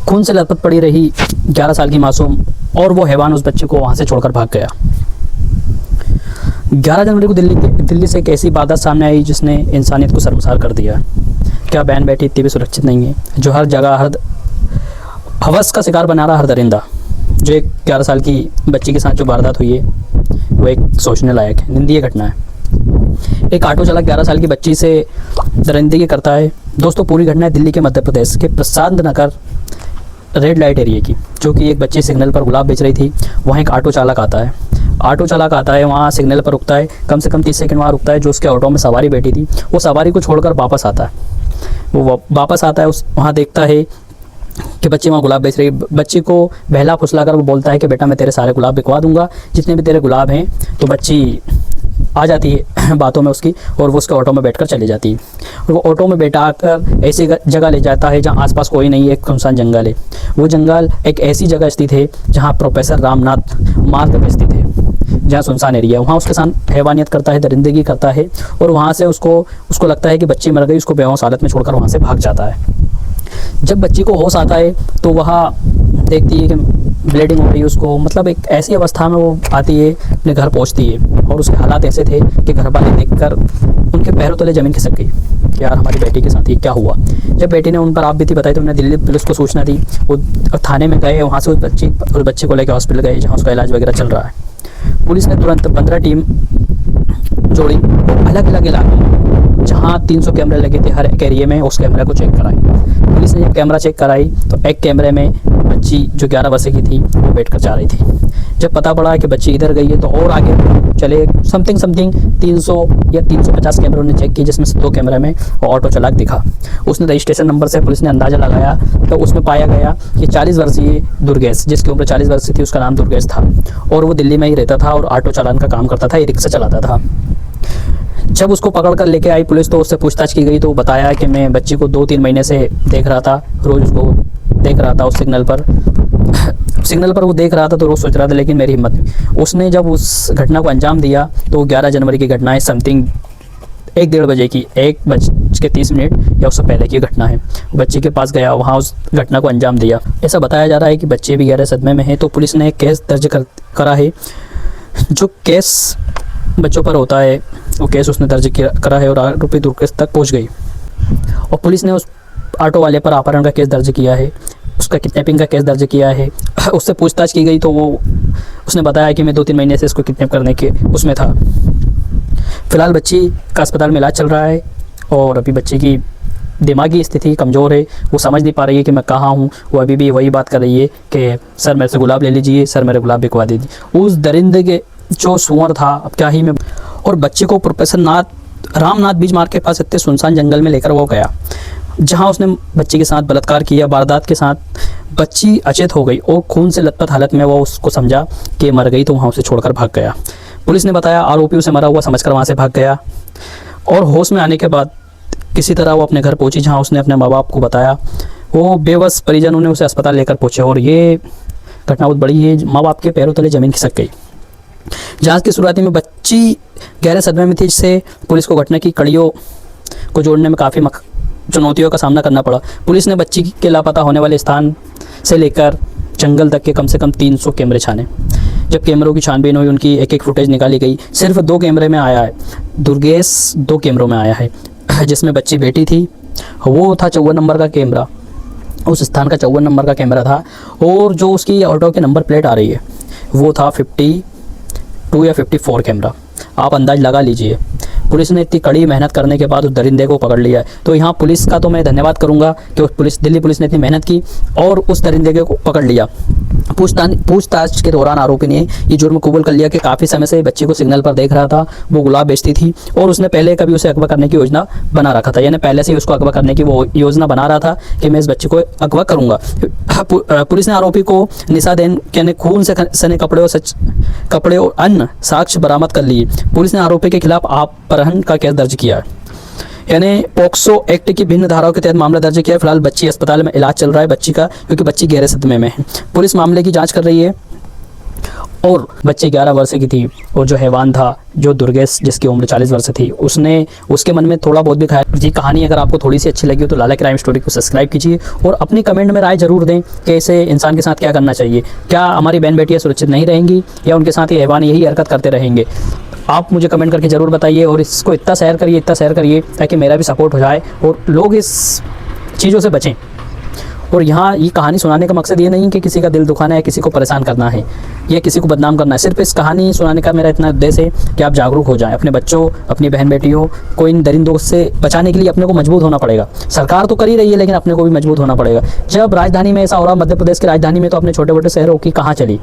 खून से लथपथ पड़ी रही 11 साल की मासूम और वो हैवान उस बच्चे को वहाँ से छोड़कर भाग गया। 11 जनवरी को दिल्ली से एक ऐसी वारदात सामने आई जिसने इंसानियत को शर्मसार कर दिया। क्या बहन बेटी इतनी भी सुरक्षित नहीं है? जो हर जगह हर हवस का शिकार बना रहा हर दरिंदा। जो एक 11 साल की बच्ची के साथ जो वारदात हुई है वो एक सोचने लायक है, निंदनीय घटना है। एक ऑटो चालक 11 साल की बच्ची से दरिंदगी करता है। दोस्तों, पूरी घटना है दिल्ली के मध्य प्रदेश के प्रसाद नगर रेड लाइट एरिया की, जो कि एक बच्ची सिग्नल पर गुलाब बेच रही थी। वहाँ एक ऑटो चालक आता है, वहाँ सिग्नल पर रुकता है, कम से कम 30 सेकंड वहाँ रुकता है। जो उसके ऑटो में सवारी बैठी थी वो सवारी को छोड़कर वापस आता है। वो वापस आता है, उस वहाँ देखता है कि बच्ची वहाँ गुलाब बेच रही है। बच्ची को बहला फुसला कर वो बोलता है कि बेटा मैं तेरे सारे गुलाब बिकवा दूंगा, जितने भी तेरे गुलाब हैं। तो बच्ची आ जाती है बातों में उसकी, और वो उसके ऑटो में बैठकर चली जाती है। और वो ऑटो में बैठा कर ऐसी जगह ले जाता है जहाँ आसपास कोई नहीं है, एक सुनसान जंगल है। वो जंगल एक ऐसी जगह स्थित है जहाँ प्रोफेसर रामनाथ मार्ग पे स्थित है, जहाँ सुनसान एरिया है। वहाँ उसके साथ हैवानियत करता है, दरिंदगी करता है, और वहाँ से उसको लगता है कि बच्ची मर गई। उसको बेहोश हालत में छोड़कर वहाँ से भाग जाता है। जब बच्ची को होश आता है तो वह देखती है कि ब्लीडिंग हो रही है उसको, मतलब एक ऐसी अवस्था में वो आती है, अपने घर पहुंचती है। और उसके हालात ऐसे थे कि घर वाले देखकर उनके पैरों तले ज़मीन खिसक गई कि यार हमारी बेटी के साथ ये क्या हुआ। जब बेटी ने उन पर आप बीती बताई तो उन्होंने दिल्ली पुलिस को सूचना दी। वो थाने में गए, वहाँ से उस बच्चे को लेकर हॉस्पिटल गए जहाँ उसका इलाज वगैरह चल रहा है। पुलिस ने तुरंत 15 टीम जोड़ी, अलग अलग इलाकों में जहाँ 300 कैमरे लगे थे हर एक एरिया में, उस कैमरे को चेक कराई। पुलिस ने जब कैमरा चेक कराई तो एक कैमरे में बच्ची जो 11 वर्ष की थी वो बैठकर जा रही थी। जब पता पड़ा कि बच्ची इधर गई है तो और आगे चले समथिंग 300 या 350 कैमरों ने चेक की, जिसमें से 2 कैमरे में वो ऑटो चालक दिखा। उसने रजिस्ट्रेशन नंबर से पुलिस ने अंदाज़ा लगाया तो उसमें पाया गया कि 40 वर्षीय दुर्गेश, जिसकी उम्र 40 वर्ष थी, उसका नाम दुर्गेश था और वो दिल्ली में ही रहता था और ऑटो चालन का काम करता था, ये रिक्शा चलाता था। जब उसको पकड़ कर लेके आई पुलिस तो उससे पूछताछ की गई तो बताया कि मैं बच्ची को 2-3 महीने से देख रहा था, रोज़ उसको देख रहा था उस सिग्नल पर वो देख रहा था तो रोज़ सोच रहा था, लेकिन मेरी हिम्मत नहीं। उसने जब उस घटना को अंजाम दिया तो 11 जनवरी की घटना है, समथिंग 1-1:30 बजे की, 1:30 या उससे पहले की घटना है। बच्ची के पास गया, वहाँ उस घटना को अंजाम दिया। ऐसा बताया जा रहा है कि बच्चे भी गहरे सदमे में हैं। तो पुलिस ने एक केस दर्ज करा है। जो केस बच्चों पर होता है वो केस उसने दर्ज करा है और आरोपी दुर्गेश तक पहुंच गई। और पुलिस ने उस ऑटो वाले पर अपहरण का केस दर्ज किया है, उसका किडनैपिंग का केस दर्ज किया है। उससे पूछताछ की गई तो उसने बताया कि मैं 2-3 महीने से इसको किडनैप करने के उसमें था। फिलहाल बच्ची का अस्पताल में इलाज चल रहा है और अभी बच्ची की दिमागी स्थिति कमज़ोर है, वो समझ नहीं पा रही है कि मैं कहाँ हूँ। वो अभी भी वही बात कर रही है कि सर मेरे से गुलाब ले लीजिए, सर मेरे गुलाब बिकवा दीजिए। उस दरिंदे के जो सुअर था, अब क्या ही मैं। और बच्चे को प्रोफेसर रामनाथ बीज मार्ग के पास इतने सुनसान जंगल में लेकर वो गया जहां उसने बच्ची के साथ बलात्कार किया। वारदात के साथ बच्ची अचेत हो गई और खून से लथपथ हालत में वो उसको समझा कि मर गई तो वहाँ उसे छोड़कर भाग गया। पुलिस ने बताया आरोपी उसे मरा हुआ समझकर वहाँ से भाग गया और होश में आने के बाद किसी तरह वो अपने घर पहुंची जहाँ उसने अपने माँ बाप को बताया। वो बेबस परिजन उन्हें उसे अस्पताल लेकर पहुँचे और ये घटना बहुत बड़ी है। माँ बाप के पैरों तले ज़मीन खिसक गई। जांच की शुरुआती में बच्ची गहरे सदमे में थी, जिससे पुलिस को घटना की कड़ियों को जोड़ने में काफ़ी चुनौतियों का सामना करना पड़ा। पुलिस ने बच्ची के लापता होने वाले स्थान से लेकर जंगल तक के कम से कम 300 कैमरे छाने। जब कैमरों की छानबीन हुई, उनकी एक फुटेज निकाली गई। सिर्फ 2 कैमरे में आया है, दुर्गेश 2 कैमरों में आया है, जिसमें बच्ची बेटी थी। वो था 54 नंबर का कैमरा, उस स्थान का 54 नंबर का कैमरा था। और जो उसकी ऑटो के नंबर प्लेट आ रही है वो था 52 या 54 कैमरा। आप अंदाज लगा लीजिए। पुलिस ने इतनी कड़ी मेहनत करने के बाद उस दरिंदे को पकड़ लिया है। तो यहाँ पुलिस का तो मैं धन्यवाद करूँगा कि दिल्ली पुलिस ने इतनी मेहनत की और उस दरिंदे को पकड़ लिया। पूछताछ के दौरान आरोपी ने ये जुर्म कबूल कर लिया कि काफ़ी समय से बच्ची को सिग्नल पर देख रहा था, वो गुलाब बेचती थी और उसने पहले कभी उसे अगवा करने की योजना बना रखा था। यानी पहले से ही उसको अगवा करने की वो योजना बना रहा था कि मैं इस बच्चे को अगवा करूँगा। पुलिस ने आरोपी को निशादेन यानी खून से सने कपड़े और अन्य साक्ष्य बरामद कर लिए। पुलिस ने आरोपी के खिलाफ अपहरण का केस दर्ज किया, यानी पॉक्सो एक्ट की भिन्न धाराओं के तहत मामला दर्ज किया। फिलहाल बच्ची अस्पताल में इलाज चल रहा है बच्ची का, क्योंकि बच्ची गहरे सदमे में है। पुलिस मामले की जांच कर रही है और बच्चे 11 वर्ष की थी और जो हैवान था जो दुर्गेश जिसकी उम्र 40 वर्ष थी उसके मन में थोड़ा बहुत भी खाया। ये कहानी अगर आपको थोड़ी सी अच्छी लगी हो तो लाला क्राइम स्टोरी को सब्सक्राइब कीजिए और अपनी कमेंट में राय जरूर दें कि ऐसे इंसान के साथ क्या करना चाहिए। क्या हमारी बहन बेटियाँ सुरक्षित नहीं रहेंगी या उनके साथ ये हैवान यही हरकत करते रहेंगे? आप मुझे कमेंट करके ज़रूर बताइए और इसको इतना शेयर करिए ताकि मेरा भी सपोर्ट हो जाए और लोग इस चीज़ों से बचें। और यहाँ ये कहानी सुनाने का मकसद ये नहीं कि किसी का दिल दुखाना है, किसी को परेशान करना है या किसी को बदनाम करना है। सिर्फ इस कहानी सुनाने का मेरा इतना उद्देश्य है कि आप जागरूक हो जाएं। अपने बच्चों, अपनी बहन बेटियों को इन दरिंदों से बचाने के लिए अपने को मजबूत होना पड़ेगा। सरकार तो कर ही रही है लेकिन अपने को भी मजबूत होना पड़ेगा। जब राजधानी में ऐसा हो रहा, मध्य प्रदेश की राजधानी में, तो अपने छोटे मोटे शहरों की कहाँ चली।